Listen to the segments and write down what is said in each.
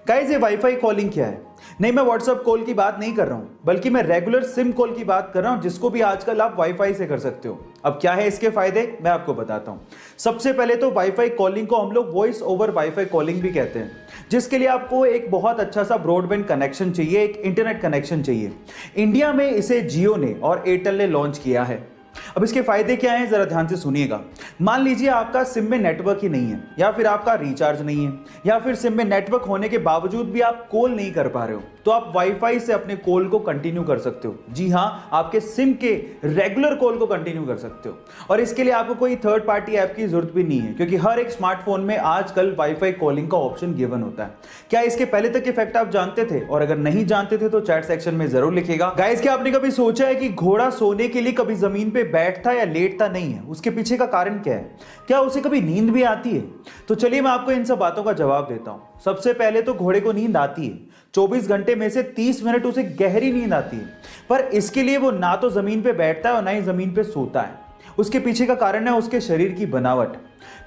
Guys ये wifi calling क्या है? नहीं, मैं व्हाट्सएप कॉल की बात नहीं कर रहा हूं, बल्कि मैं रेगुलर सिम कॉल की बात कर रहा हूं, जिसको भी आजकल आप वाईफाई से कर सकते हो। अब क्या है इसके फायदे, मैं आपको बताता हूं। सबसे पहले तो वाईफाई कॉलिंग को हम लोग वॉइस ओवर वाईफाई कॉलिंग भी कहते हैं, जिसके लिए आपको एक बहुत अच्छा सा ब्रॉडबैंड कनेक्शन चाहिए, एक इंटरनेट कनेक्शन चाहिए। इंडिया में इसे जियो ने और एयरटेल ने लॉन्च किया है। अब इसके फायदे क्या हैं, जरा ध्यान से सुनिएगा। मान लीजिए आपका सिम में नेटवर्क ही नहीं है, या फिर आपका रिचार्ज नहीं है, या फिर सिम में नेटवर्क होने के बावजूद भी आप कॉल नहीं कर पा रहे हो, तो आप वाईफाई से अपने कॉल को कंटिन्यू कर सकते हो। जी हां, आपके सिम के रेगुलर कॉल को कंटिन्यू कर सकते हो। और इसके लिए आपको कोई थर्ड पार्टी ऐप की जरूरत भी नहीं है, क्योंकि हर एक स्मार्टफोन में आजकल वाईफाई कॉलिंग का ऑप्शन गिवन होता है। क्या इसके पहले तक इफेक्ट आप जानते थे? और अगर नहीं जानते थे तो चैट सेक्शन में जरूर लिखिएगा। गाइस, क्या आपने कभी सोचा है कि घोड़ा सोने के लिए कभी जमीन पे बैठता या लेटता नहीं है? उसके पीछे का कारण क्या है? क्या उसे कभी नींद भी आती है? तो चलिए मैं आपको इन सब बातों का जवाब देता हूं। सबसे पहले तो घोड़े को नींद आती है। 24 घंटे में से 30 मिनट उसे गहरी नींद आती है, पर इसके लिए वो ना तो जमीन पे बैठता है और ना ही जमीन पे सोता है। उसके पीछे का कारण है उसके शरीर की बनावट।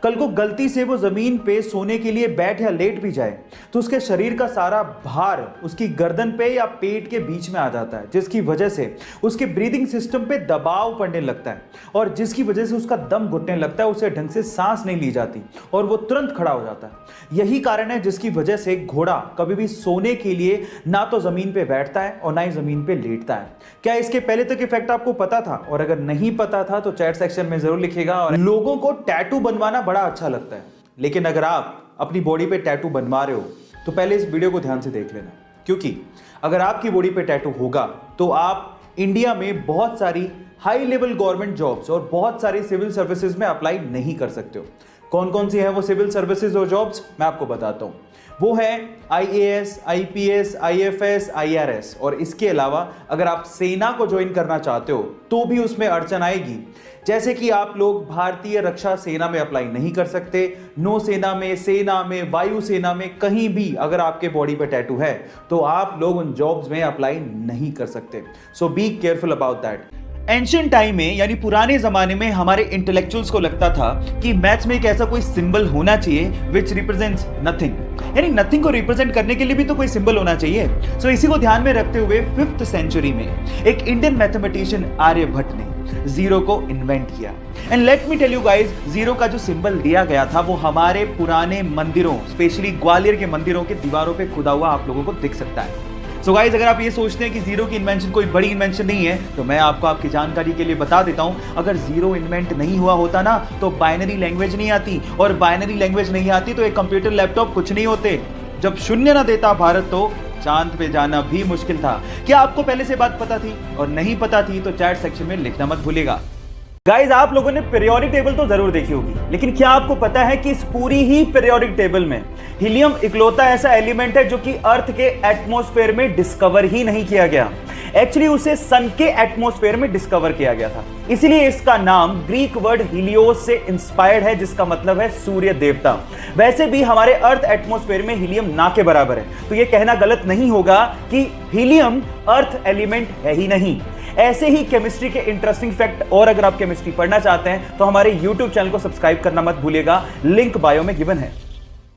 कल को गलती से वो जमीन पे सोने के लिए बैठ या लेट भी जाए तो उसके शरीर का सारा भार उसकी गर्दन पे या पेट के बीच में आ जाता है, जिसकी वजह से उसके ब्रीदिंग सिस्टम पे दबाव पड़ने लगता है, और जिसकी वजह से उसका दम घुटने लगता है, उसे ढंग से सांस नहीं ली जाती और वो तुरंत खड़ा हो जाता है। यही कारण है जिसकी वजह से घोड़ा कभी भी सोने के लिए ना तो जमीन पे बैठता है और ना ही जमीन पे लेटता है। क्या इसके पहले तक इफेक्ट आपको पता था? और अगर नहीं पता था तो चैट सेक्शन में जरूर लिखिएगा। और लोगों को टैटू बनवाना बड़ा अच्छा लगता है, लेकिन अगर आप अपनी बॉडी पे टैटू बनवा रहे हो तो पहले इस वीडियो को ध्यान से देख लेना, क्योंकि अगर आपकी बॉडी पे टैटू होगा तो आप इंडिया में बहुत सारी हाई लेवल गवर्नमेंट जॉब्स और बहुत सारी सिविल सर्विसेज में अप्लाई नहीं कर सकते हो। कौन कौन सी है वो सिविल सर्विसेज और जॉब्स, मैं आपको बताता हूं। वो है IAS, IPS, IFS, IRS। और इसके अलावा अगर आप सेना को ज्वाइन करना चाहते हो तो भी उसमें अड़चन आएगी, जैसे कि आप लोग भारतीय रक्षा सेना में अप्लाई नहीं कर सकते, नौसेना में, सेना में, वायुसेना में, कहीं भी अगर आपके बॉडी पे टैटू है तो आप लोग उन जॉब्स में अप्लाई नहीं कर सकते। So be careful about that. Ancient time में यानी पुराने जमाने में हमारे इंटेलेक्चुअल्स को लगता था कि मैथ्स में एक ऐसा कोई सिंबल होना चाहिए विच रिप्रेजेंट्स नथिंग, यानी नथिंग को रिप्रेजेंट करने के लिए भी तो कोई सिंबल होना चाहिए। सो इसी को ध्यान में रखते हुए 5th सेंचुरी में एक इंडियन मैथमेटिशियन आर्यभट्ट ने जीरो को इन्वेंट किया। And let me tell you guys, zero का जो सिंबल दिया गया था वो हमारे पुराने मंदिरों, स्पेशली ग्वालियर के मंदिरों के दीवारों पे खुदा हुआ आप लोगों को दिख सकता है। सो गाइस, अगर आप ये सोचते हैं कि जीरो की इन्वेंशन कोई बड़ी इन्वेंशन नहीं है, तो मैं आपको आपकी जानकारी के लिए बता देता हूं, अगर जीरो इन्वेंट नहीं हुआ होता ना तो बाइनरी लैंग्वेज नहीं आती, और बाइनरी लैंग्वेज नहीं आती तो एक कंप्यूटर, लैपटॉप कुछ नहीं होते। जब शून्य ना देता भारत तो चांद पे जाना भी मुश्किल था। क्या आपको पहले से बात पता थी? और नहीं पता थी तो चैट सेक्शन में लिखना मत भूलिएगा। गाइस, आप लोगों ने पीरियोडिक टेबल तो जरूर देखी होगी, लेकिन क्या आपको पता है कि इस पूरी ही पीरियोडिक टेबल में हीलियम इकलौता ऐसा एलिमेंट है जो कि अर्थ के एटमॉस्फेयर में डिस्कवर ही नहीं किया गया। एक्चुअली उसे सन के एटमॉस्फेयर में डिस्कवर किया गया था, इसीलिए इसका नाम ग्रीक वर्ड हीलियोस से इंस्पायर्ड है, जिसका मतलब है सूर्य देवता। वैसे भी हमारे अर्थ एटमॉस्फेयर में हीलियम ना के बराबर है, तो यह कहना गलत नहीं होगा कि हीलियम अर्थ एलिमेंट है ही नहीं। ऐसे ही केमिस्ट्री के इंटरेस्टिंग फैक्ट और अगर आप केमिस्ट्री पढ़ना चाहते हैं तो हमारे YouTube चैनल को सब्सक्राइब करना मत भूलिएगा, लिंक बायो में गिवन है।